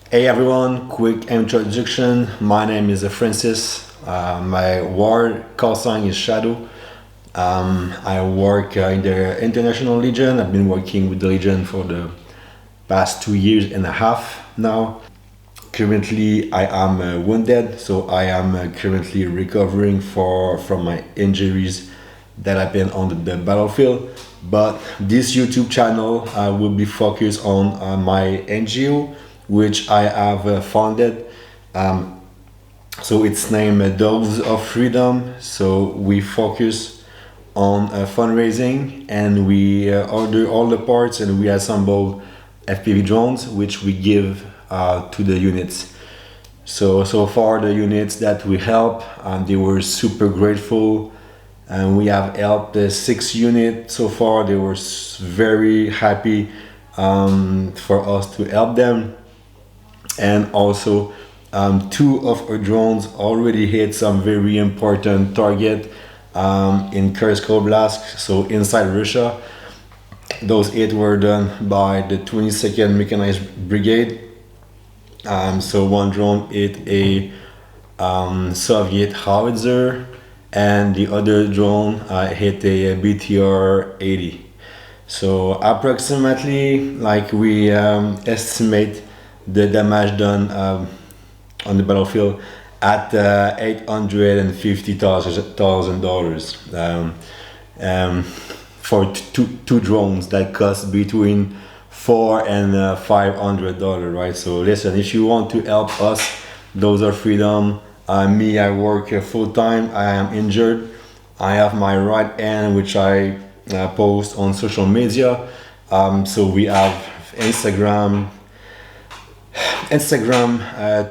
Hey everyone, quick introduction. My name is Francis. My war call sign is Shadow. I work in the International Legion. I've been working with the Legion for the past 2 years and a half now. Currently, I am wounded, so I am currently recovering from my injuries that I've been on the battlefield. But this YouTube channel will be focused on my NGO, which I have founded. So it's named Dogs of Freedom. So we focus on fundraising, and we order all the parts and we assemble FPV drones, which we give to the units. So far the units that we help, they were super grateful, and we have helped 6 units so far. They were very happy for us to help them. And also, two of our drones already hit some very important target in Kursk Oblast, so inside Russia. Those 8 were done by the 22nd Mechanized Brigade. So one drone hit a Soviet howitzer, and the other drone hit a BTR-80. So approximately, like, we estimate the damage done on the battlefield at $850,000 for two drones that cost between $400 and $500, right? So listen, if you want to help us, Those Are Freedom. Me, I work full time. I am injured. I have my right hand, which I post on social media. So we have Instagram,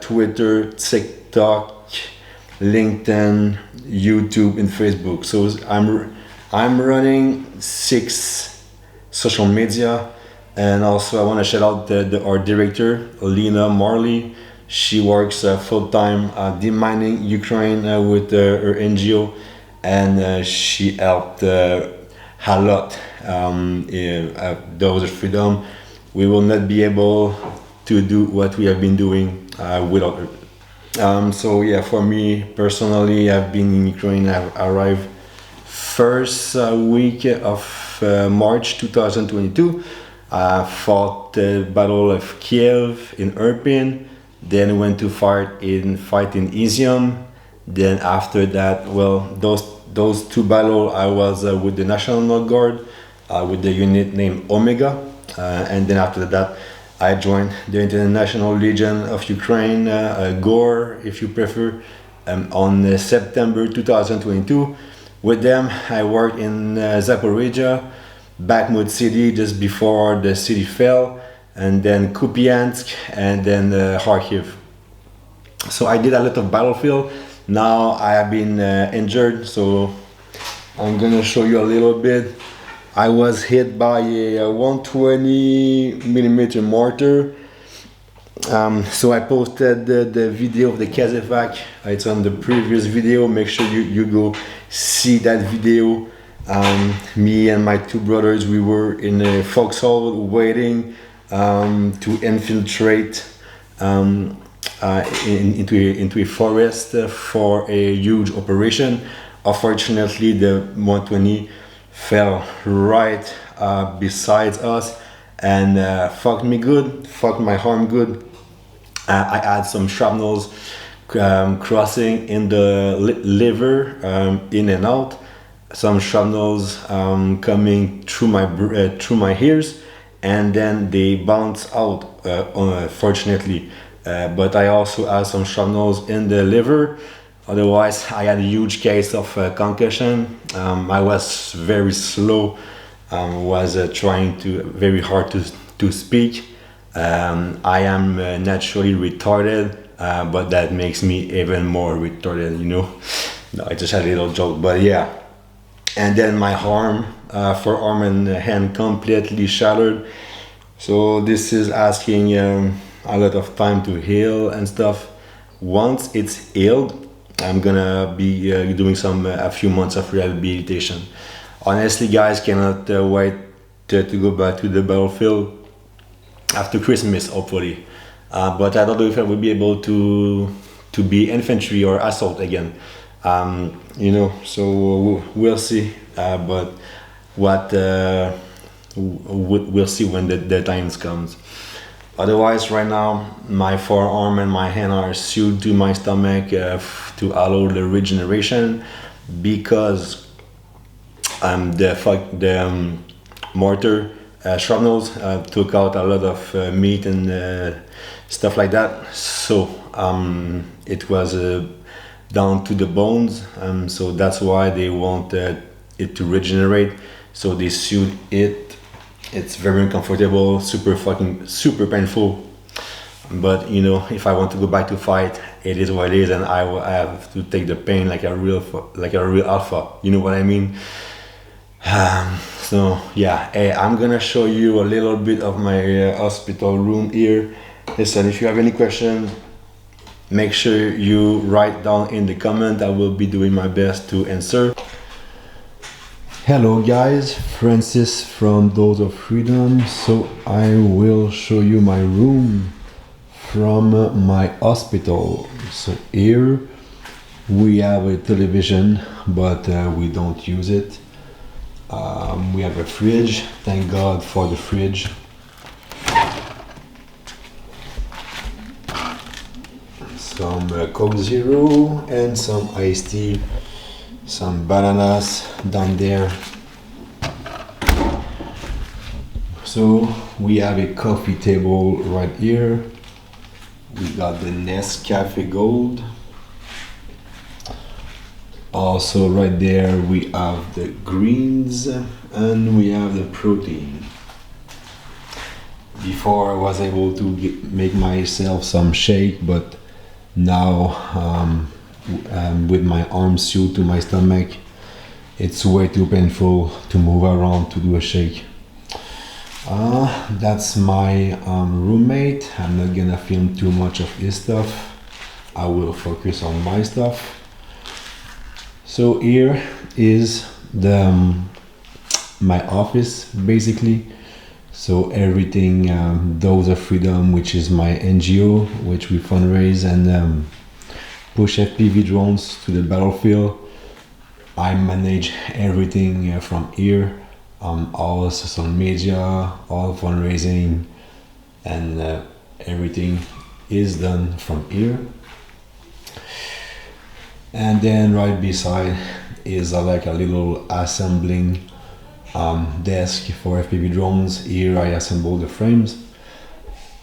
Twitter, TikTok, LinkedIn, YouTube, and Facebook. So I'm running 6 social media, and also I want to shout out our director, Lena Marley. She works full time demining Ukraine with her NGO, and she helped a lot. Those Are Freedom. We will not be able to do what we have been doing without her. So yeah, for me personally, I've been in Ukraine. I've arrived first week of March 2022. I fought the Battle of Kiev in Irpin, then went to fight in Izium. Then after that, well, those 2 battles, I was with the National Guard, with the unit named Omega, and then after that, I joined the International Legion of Ukraine, GOR, if you prefer, on September 2022. With them, I worked in Zaporizhia, Bakhmut city just before the city fell, and then Kupiansk, and then Kharkiv. So I did a lot of battlefield. Now I have been injured, so I'm gonna show you a little bit. I was hit by a 120 millimeter mortar. So I posted the video of the Kazevac. It's on the previous video. Make sure you go see that video. Me and my 2 brothers, we were in a foxhole waiting to infiltrate into a forest for a huge operation. Unfortunately, the 120 fell right beside us and fucked my arm good. I had some shrapnels crossing in the liver, in and out. Some shrapnels coming through my ears, and then they bounce out, fortunately. But I also had some shrapnels in the liver. Otherwise, I had a huge case of concussion. I was very slow. Was trying very hard to speak. I am naturally retarded, but that makes me even more retarded, No, I just had a little joke, but yeah. And then my forearm and hand completely shattered. So this is asking a lot of time to heal and stuff. Once it's healed, I'm gonna be doing a few months of rehabilitation. Honestly, guys, cannot wait to go back to the battlefield after Christmas, hopefully. but I don't know if I will be able to be infantry or assault again. So we'll see. But what we'll see when the times comes. Otherwise, right now, my forearm and my hand are sewed to my stomach to allow the regeneration, because the mortar shrapnels took out a lot of meat and stuff like that. So it was down to the bones. So that's why they want it to regenerate. So they sewed it. It's very uncomfortable, super painful. But if I want to go back to fight, it is what it is, and I will have to take the pain like a real alpha. You know what I mean? So yeah, hey, I'm gonna show you a little bit of my hospital room here. Listen, if you have any questions, make sure you write down in the comment. I will be doing my best to answer. Hello guys, Francis from Dose of Freedom. So I will show you my room from my hospital. So here we have a television, but we don't use it. We have a fridge, thank God for the fridge. Some Coke Zero and some iced tea. Some bananas down there. So we have a coffee table right here. We got the Nescafe Gold. Also right there we have the greens and we have the protein. Before I was able to make myself some shake, but now with my arms sewed to my stomach, it's way too painful to move around to do a shake. That's my roommate. I'm not gonna film too much of his stuff. I will focus on my stuff. So here is my office basically. So everything, Dose of Freedom, which is my NGO, which we fundraise and push FPV drones to the battlefield. I manage everything from here, all social media, all fundraising, and everything is done from here. And then right beside is like a little assembling desk for FPV drones. Here I assemble the frames,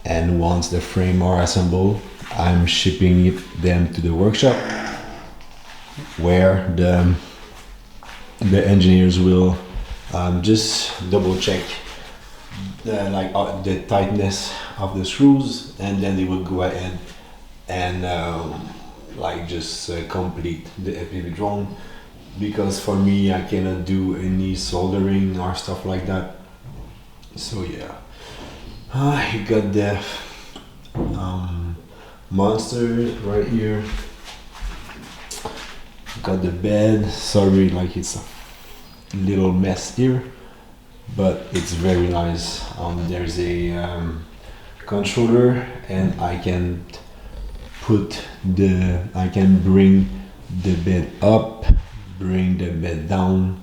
and once the frame are assembled, I'm shipping them to the workshop, where the engineers will just double check the tightness of the screws, and then they will go ahead and just complete the FPV drone. Because for me, I cannot do any soldering or stuff like that. So yeah, you got the monster right here. Got the bed. Sorry, it's a little mess here, but it's very nice. There's a controller, and I can bring the bed up, bring the bed down,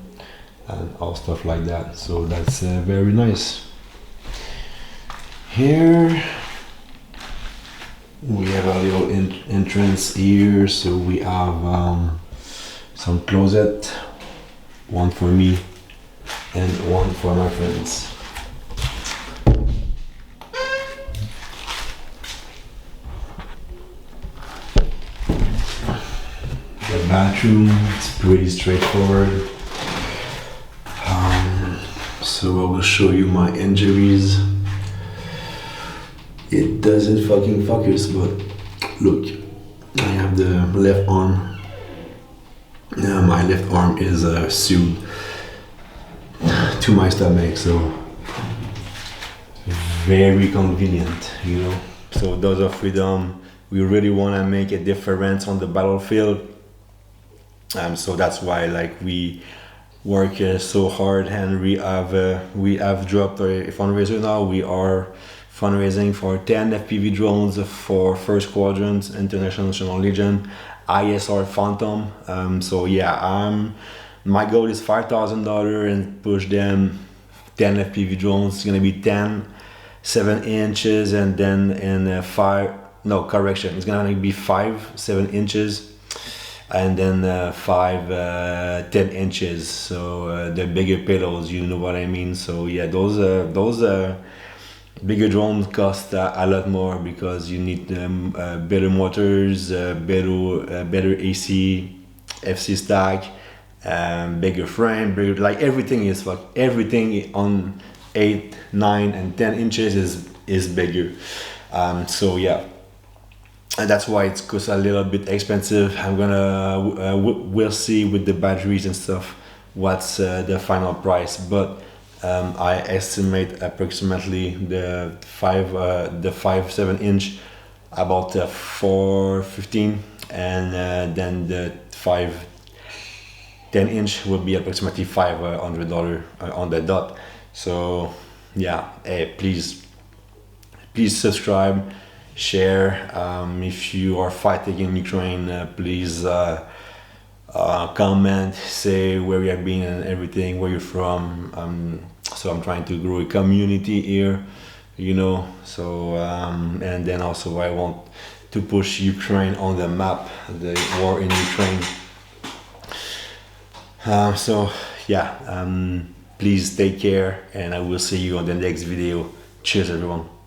and all stuff like that. So that's very nice. Here we have a little entrance here. So we have some closet, one for me and one for my friends. The bathroom, it's pretty straightforward. So I will show you my injuries. It doesn't fucking focus, but look, I have the left arm. My left arm is sewed to my stomach, so very convenient, So Dose of Freedom, we really want to make a difference on the battlefield. So that's why we work so hard, and we have dropped a fundraiser now. We are fundraising for 10 FPV drones for first quadrant International Legion ISR Phantom. So yeah, my goal is $5,000 and push them 10 FPV drones. It's gonna be 10 7 inches and then it's gonna be 5 7 inches and then 5 10 inches. So the bigger payloads, you know what I mean. So yeah, those bigger drones cost a lot more because you need better motors, better AC, FC stack, bigger frame, bigger, like everything on 8, 9, and 10 inches is bigger. So yeah, and that's why it costs a little bit expensive. I'm gonna we'll see with the batteries and stuff what's the final price, but I estimate approximately the 5 7 inch about 415, and then the 5 10 inch will be approximately $500 on the dot. So yeah, please subscribe, share. If you are fighting in Ukraine, please comment, say where you have been and everything, where you're from. So I'm trying to grow a community here, you know. So and then also I want to push Ukraine on the map, the war in Ukraine. So yeah, please take care, and I will see you on the next video. Cheers, everyone.